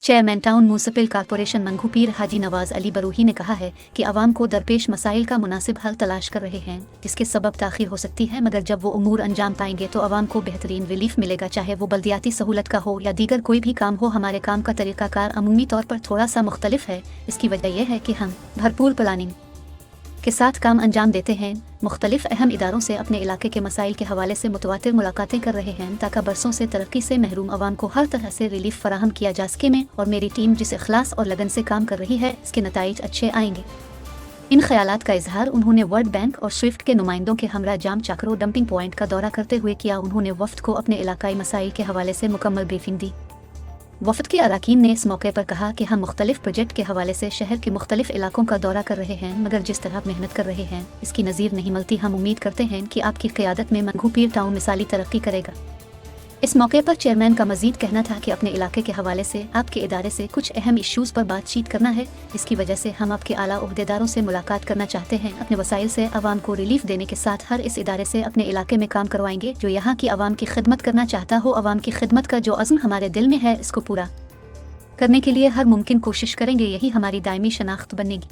Chairman town municipal corporation Mangu पीर हाजी नवाज अली बरूही ने कहा है कि आवाम को दरपेश मसाइल का मुनासिब हल तलाश कर रहे हैं, जिसके सबब ताख़ीर हो सकती है, मगर जब वो उमूर अंजाम पाएंगे तो आवाम को बेहतरीन रिलीफ मिलेगा, चाहे वो बल्दियाती सहूलत का हो या दीगर कोई भी काम हो। हमारे काम का तरीक़ाकार अमूमी तौर पर थोड़ा सा मुख्तलिफ है। इसकी वजह यह है कि हम भरपूर प्लानिंग के साथ काम अंजाम देते हैं। मुख्तलिफ अहम इदारों से अपने इलाके के मसाइल के हवाले से मुतवातिर मुलाकातें कर रहे हैं ताकि बरसों से तरक्की से महरूम आवाम को हर तरह से रिलीफ फराहम किया जा सके। में और मेरी टीम जिस इखलास और लगन से काम कर रही है, इसके नताइज अच्छे आएंगे। इन ख्यालात का इजहार उन्होंने वर्ल्ड बैंक और स्विफ्ट के नुमाइंदों के हमरा जाम चाकरो डंपिंग पॉइंट का दौरा करते हुए किया। उन्होंने वफ्द को अपने इलाकाई मसाइल के हवाले से मुकम्मल ब्रीफिंग दी। वफ़द के अरकान ने इस मौके पर कहा कि हम मुख्तलिफ प्रोजेक्ट के हवाले से शहर के मुख्तलिफ इलाकों का दौरा कर रहे हैं, मगर जिस तरह मेहनत कर रहे हैं इसकी नज़ीर नहीं मिलती। हम उम्मीद करते हैं कि आपकी क़यादत में मंगू पीर टाउन मिसाली तरक्की करेगा। इस मौके पर चेयरमैन का मज़ीद कहना था कि अपने इलाके के हवाले से आपके इदारे से कुछ अहम इश्यूज़ पर बातचीत करना है। इसकी वजह से हम आपके आला ओहदेदारों से मुलाकात करना चाहते हैं। अपने वसाइल से आवाम को रिलीफ देने के साथ हर इस इदारे से अपने इलाके में काम करवाएंगे जो यहाँ की आवाम की खिदमत करना चाहता हो। आवाम की खिदमत का जो अज़्म हमारे दिल में है, इसको पूरा करने के लिए हर मुमकिन कोशिश करेंगे। यही हमारी दायमी शनाख्त बनेगी।